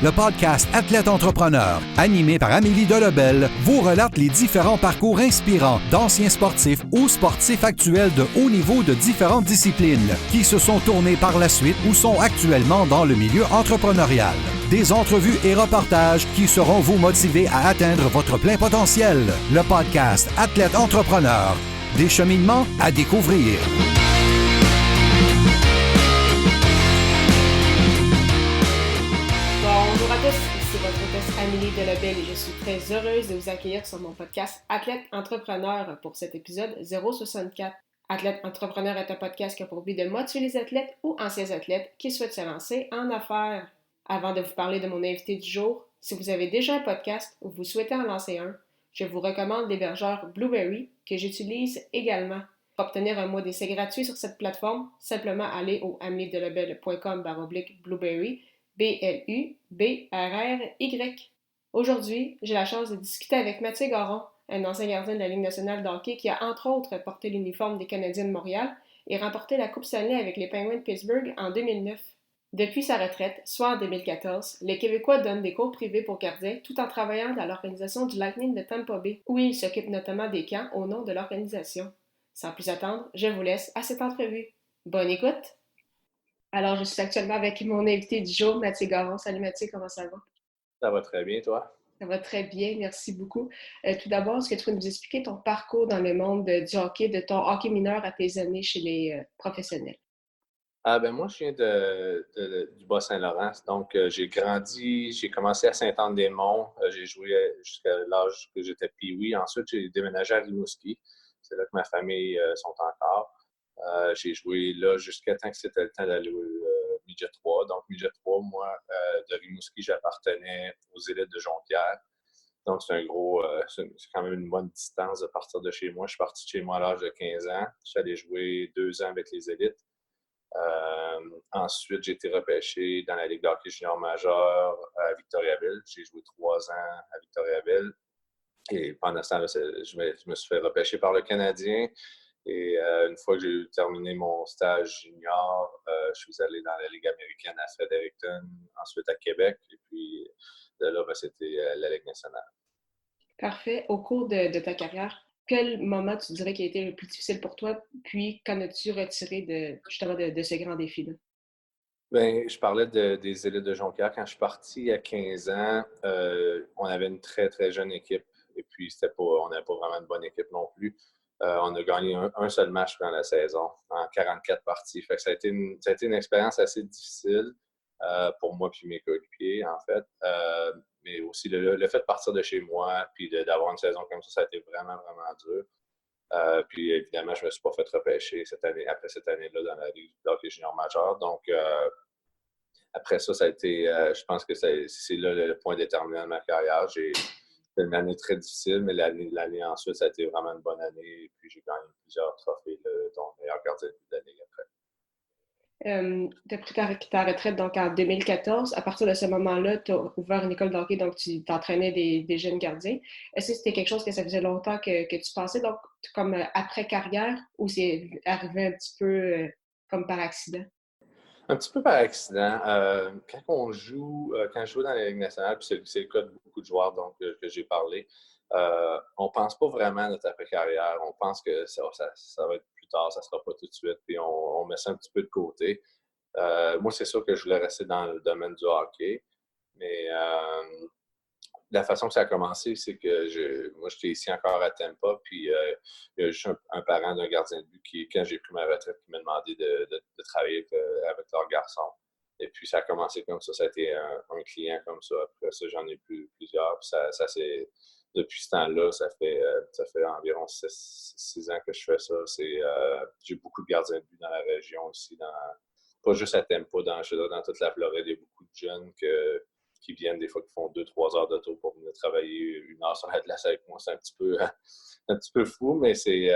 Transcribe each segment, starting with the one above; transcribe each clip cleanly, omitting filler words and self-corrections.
Le podcast Athlète Entrepreneur, animé par Amélie Delobel, vous relate les différents parcours inspirants d'anciens sportifs ou sportifs actuels de haut niveau de différentes disciplines qui se sont tournés par la suite ou sont actuellement dans le milieu entrepreneurial. Des entrevues et reportages qui sauront vous motiver à atteindre votre plein potentiel. Le podcast Athlète Entrepreneur, des cheminements à découvrir. Bonjour à tous, ici votre hôtesse Amélie Delobel et je suis très heureuse de vous accueillir sur mon podcast Athlète Entrepreneur pour cet épisode 064. Athlète Entrepreneur est un podcast qui a pour but de motiver les athlètes ou anciens athlètes qui souhaitent se lancer en affaires. Avant de vous parler de mon invité du jour, si vous avez déjà un podcast ou vous souhaitez en lancer un, je vous recommande l'hébergeur Blubrry que j'utilise également. Pour obtenir un mois d'essai gratuit sur cette plateforme, simplement aller au ameliedelobel.com/Blubrry, Blubrry. Aujourd'hui, j'ai la chance de discuter avec Mathieu Garon, un ancien gardien de la Ligue nationale de hockey qui a entre autres porté l'uniforme des Canadiens de Montréal et remporté la Coupe Stanley avec les Penguins de Pittsburgh en 2009. Depuis sa retraite, soit en 2014, les Québécois donnent des cours privés pour gardiens tout en travaillant dans l'organisation du Lightning de Tampa Bay, où il s'occupe notamment des camps au nom de l'organisation. Sans plus attendre, je vous laisse à cette entrevue. Bonne écoute! Alors, je suis actuellement avec mon invité du jour, Mathieu Garon. Salut Mathieu, comment ça va? Ça va très bien, toi? Ça va très bien, merci beaucoup. Tout d'abord, est-ce que tu peux nous expliquer ton parcours dans le monde du hockey, de ton hockey mineur à tes années chez les professionnels? Moi, je viens du Bas-Saint-Laurent. Donc, j'ai commencé à Saint-Anne-des-Monts. J'ai joué jusqu'à l'âge que j'étais pee-wee. Ensuite, j'ai déménagé à Rimouski. C'est là que ma famille sont encore. J'ai joué là jusqu'à temps que c'était le temps d'aller au Midget 3. Donc, Midget 3, moi, de Rimouski, j'appartenais aux élites de Jonquière. Donc, c'est quand même une bonne distance de partir de chez moi. Je suis parti de chez moi à l'âge de 15 ans. Je suis allé jouer 2 ans avec les élites. Ensuite, j'ai été repêché dans la Ligue de hockey junior majeur à Victoriaville. J'ai joué 3 ans à Victoriaville. Et pendant ce temps-là, je me suis fait repêcher par le Canadien. Et une fois que j'ai terminé mon stage junior, je suis allé dans la Ligue américaine à Fredericton, ensuite à Québec. Et puis de là, c'était la Ligue nationale. Parfait. Au cours de ta carrière, quel moment tu dirais qui a été le plus difficile pour toi? Puis, qu'en as-tu retiré justement de ce grand défi-là? Bien, je parlais des élites de Jonquière. Quand je suis parti à 15 ans, on avait une très, très jeune équipe. Et puis, on n'avait pas vraiment une bonne équipe non plus. On a gagné un seul match pendant la saison, en 44 parties. Fait que ça a été une expérience assez difficile pour moi et mes coéquipiers, en fait. Mais aussi, le fait de partir de chez moi puis d'avoir une saison comme ça a été vraiment, vraiment dur. Puis évidemment, je ne me suis pas fait repêcher après cette année-là dans la Ligue de hockey junior majeur. Donc, après ça, ça a été, je pense que c'est là le point déterminant de ma carrière. J'ai fait une année très difficile, mais l'année ensuite, ça a été vraiment une bonne année. Et puis, j'ai gagné plusieurs trophées, dont le meilleur gardien de la Ligue après. Tu as pris ta retraite donc en 2014. À partir de ce moment-là, tu as ouvert une école de hockey, donc tu t'entraînais des jeunes gardiens. Est-ce que c'était quelque chose que ça faisait longtemps que tu pensais, donc comme après-carrière, ou c'est arrivé un petit peu comme par accident? Un petit peu par accident. Quand je joue dans la Ligue nationale, puis c'est le cas de beaucoup de joueurs que j'ai parlé, on ne pense pas vraiment à notre après-carrière. On pense que ça va être plus tard, ça ne sera pas tout de suite, puis on met ça un petit peu de côté. Moi, c'est sûr que je voulais rester dans le domaine du hockey, mais la façon que ça a commencé, c'est que moi, j'étais ici encore à Tampa, puis il y a juste un parent d'un gardien de but qui, quand j'ai pris ma retraite, qui m'a demandé de travailler avec leur garçon. Et puis, ça a commencé comme ça. Ça a été un client comme ça. Après ça, j'en ai plusieurs. Puis depuis ce temps-là, ça fait environ 6 ans que je fais ça. J'ai beaucoup de gardiens de but dans la région ici, pas juste à Tampa, dans toute la Floride. Il y a beaucoup de jeunes qui viennent des fois, qui font 2-3 heures d'auto pour venir travailler 1 heure sur la glace avec moi. C'est un petit peu fou, mais c'est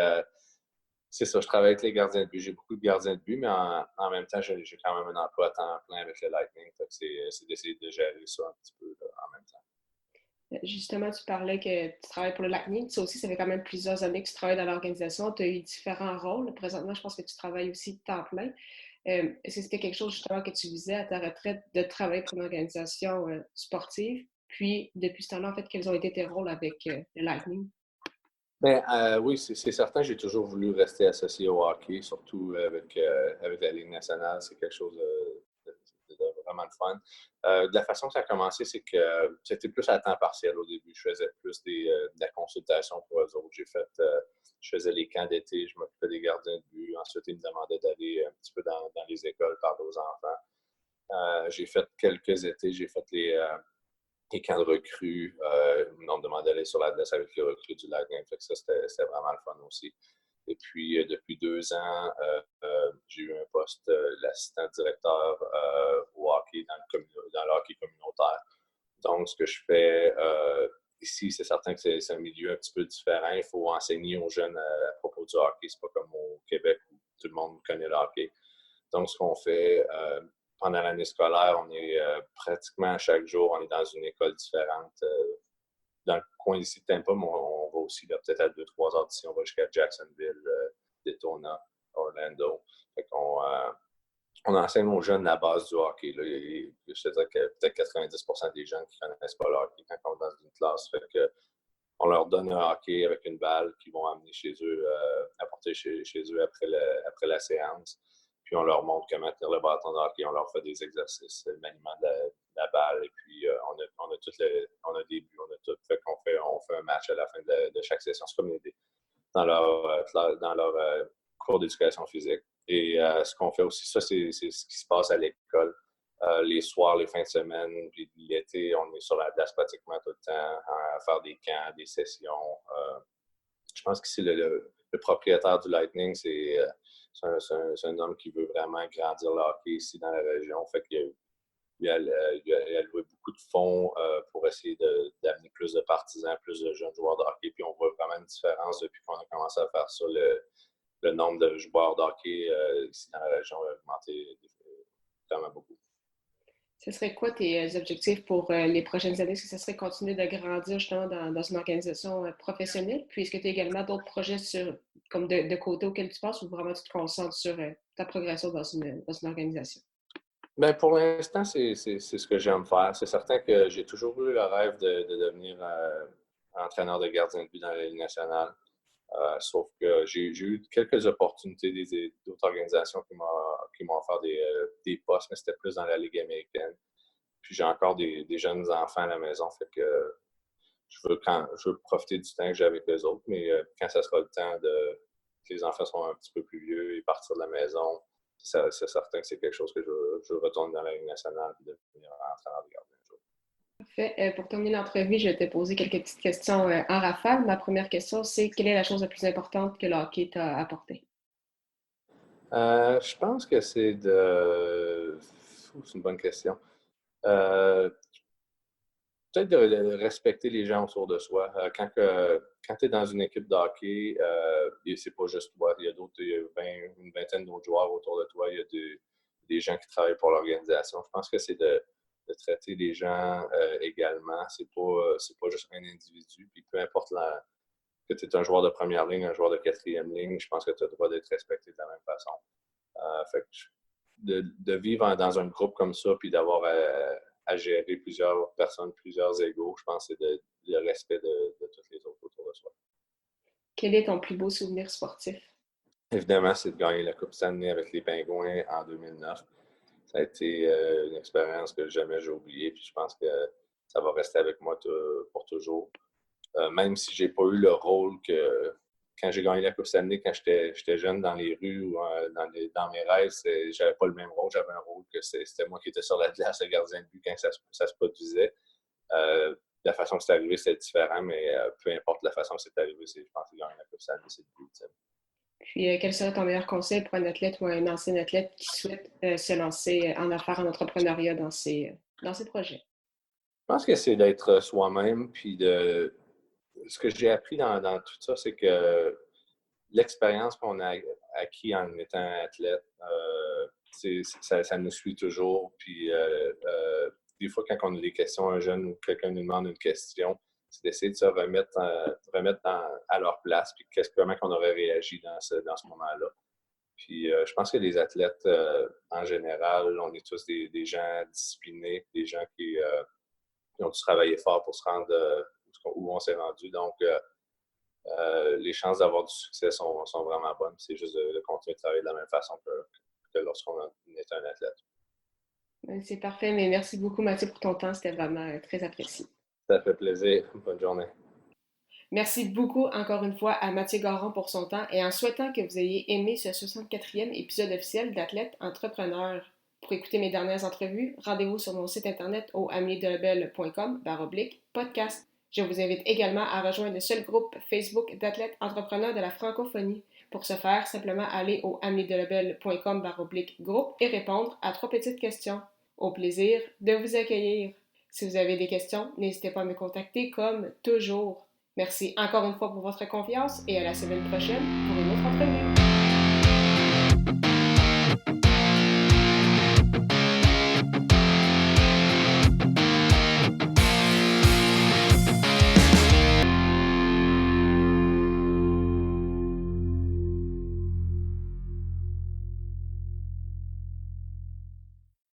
ça. Je travaille avec les gardiens de but. J'ai beaucoup de gardiens de but, mais en même temps, j'ai quand même un emploi à temps plein avec le Lightning. C'est d'essayer de gérer ça un petit peu là, en même temps. Justement, tu parlais que tu travailles pour le Lightning. Ça aussi, ça fait quand même plusieurs années que tu travailles dans l'organisation. Tu as eu différents rôles. Présentement, je pense que tu travailles aussi de temps plein. Est-ce que c'était quelque chose justement que tu visais à ta retraite de travailler pour une organisation sportive? Puis, depuis ce temps-là, en fait, quels ont été tes rôles avec le Lightning? Ben, oui, c'est certain, j'ai toujours voulu rester associé au hockey, surtout avec la Ligue nationale. C'est quelque chose de vraiment le fun. De la façon que ça a commencé, c'est que c'était plus à temps partiel au début. Je faisais plus de la consultation pour eux autres. Je faisais les camps d'été, je m'occupais des gardiens de but. Ensuite, ils me demandaient d'aller un petit peu dans les écoles parler aux enfants. J'ai fait quelques étés, j'ai fait les camps de recrues. On me demandait d'aller sur la glace avec les recrues du Lightning. Fait que ça, c'était vraiment le fun aussi. Et puis, depuis 2 ans, j'ai eu un poste d'assistant directeur au hockey dans le hockey communautaire. Donc, ce que je fais ici, c'est certain que c'est un milieu un petit peu différent. Il faut enseigner aux jeunes à propos du hockey. C'est pas comme au Québec où tout le monde connaît le hockey. Donc, ce qu'on fait pendant l'année scolaire, on est pratiquement chaque jour, on est dans une école différente. Dans le coin ici de Tampa, mais on va aussi peut-être à 2-3 heures d'ici. On va jusqu'à Jacksonville, Daytona, Orlando. Fait qu'on on enseigne aux jeunes la base du hockey. Là. Je te dirais que peut-être 90% des jeunes qui ne connaissent pas le hockey quand on est dans une classe. Fait que on leur donne un hockey avec une balle qu'ils vont amener chez eux, apporter chez eux après la séance. Puis on leur montre comment tenir le bâton de hockey. On leur fait des exercices, le maniement de la balle. Et puis on a des buts, on a tout. Fait qu'on fait un match à la fin de chaque session. C'est comme dans leur cours d'éducation physique. Et ce qu'on fait aussi, ça, c'est ce qui se passe à l'école. Les soirs, les fins de semaine, puis l'été, on est sur la glace pratiquement tout le temps à faire des camps, des sessions. Je pense qu'ici, le propriétaire du Lightning, c'est un homme qui veut vraiment grandir le hockey ici dans la région. Fait qu'il a alloué beaucoup de fonds pour essayer d'amener plus de partisans, plus de jeunes joueurs de hockey. Puis on voit vraiment une différence depuis qu'on a commencé à faire ça. Le nombre de joueurs de hockey ici dans la région a augmenté vraiment beaucoup. Ce serait quoi tes objectifs pour les prochaines années? Est-ce que ce serait continuer de grandir justement dans une organisation professionnelle? Puis est-ce que tu as également d'autres projets comme de côté auxquels tu penses ou vraiment tu te concentres sur ta progression dans une organisation? Bien, pour l'instant, c'est ce que j'aime faire. C'est certain que j'ai toujours eu le rêve de devenir entraîneur de gardien de but dans la Ligue nationale. Sauf que j'ai eu quelques opportunités d'autres organisations qui m'ont offert des postes, mais c'était plus dans la Ligue américaine. Puis j'ai encore des jeunes enfants à la maison, fait que je veux profiter du temps que j'ai avec les autres, mais quand ça sera le temps que les enfants sont un petit peu plus vieux et partir de la maison, c'est certain que c'est quelque chose que je retourne dans la Ligue nationale et devenir entraîneur de gardien. Parfait. Pour terminer l'entrevue, je vais te poser quelques petites questions en rafale. Ma première question, c'est quelle est la chose la plus importante que le hockey t'a apporté? Je pense que c'est une bonne question. Peut-être de respecter les gens autour de soi. Quand tu es dans une équipe de hockey, c'est pas juste toi. Il y a une vingtaine d'autres joueurs autour de toi. Il y a des gens qui travaillent pour l'organisation. Je pense que c'est de traiter les gens également. C'est pas juste un individu. Puis peu importe que tu es un joueur de première ligne, un joueur de quatrième ligne, je pense que tu as le droit d'être respecté de la même façon. Fait que de vivre dans un groupe comme ça, puis d'avoir à gérer plusieurs personnes, plusieurs égos, je pense que c'est le respect de tous les autres autour de soi. Quel est ton plus beau souvenir sportif? Évidemment, c'est de gagner la Coupe Stanley avec les Pingouins en 2009. Ça a été une expérience que jamais j'ai oubliée, puis je pense que ça va rester avec moi pour toujours. Même si j'ai pas eu le rôle que quand j'ai gagné la Coupe Stanley, quand j'étais jeune dans les rues ou dans mes rêves, j'avais pas le même rôle. J'avais un rôle que c'était moi qui étais sur la glace, le gardien de but quand ça se produisait. La façon que c'est arrivé, c'est différent, mais peu importe la façon que c'est arrivé, je pense que gagner la Coupe Stanley, c'est le but. Puis, quel serait ton meilleur conseil pour un athlète ou un ancien athlète qui souhaite se lancer en affaires, en entrepreneuriat dans ses projets? Je pense que c'est d'être soi-même, puis ce que j'ai appris dans tout ça, c'est que l'expérience qu'on a acquis en étant athlète, ça nous suit toujours. Puis des fois, quand on a des questions, un jeune ou quelqu'un nous demande une question, c'est d'essayer de se remettre à leur place, puis comment on aurait réagi dans ce moment-là. Puis je pense que les athlètes, en général, on est tous des gens disciplinés, des gens qui ont dû travailler fort pour se rendre où on s'est rendu. Donc, les chances d'avoir du succès sont vraiment bonnes. C'est juste de continuer de travailler de la même façon que lorsqu'on est un athlète. C'est parfait, mais merci beaucoup Mathieu pour ton temps, c'était vraiment très apprécié. Ça fait plaisir. Bonne journée. Merci beaucoup encore une fois à Mathieu Garon pour son temps et en souhaitant que vous ayez aimé ce 64e épisode officiel d'Athlète Entrepreneur. Pour écouter mes dernières entrevues, rendez-vous sur mon site internet au ameliedelabel.com/podcast. Je vous invite également à rejoindre le seul groupe Facebook d'athlètes entrepreneurs de la francophonie. Pour ce faire, simplement aller au ameliedelabel.com/groupe et répondre à 3 petites questions. Au plaisir de vous accueillir. Si vous avez des questions, n'hésitez pas à me contacter comme toujours. Merci encore une fois pour votre confiance et à la semaine prochaine pour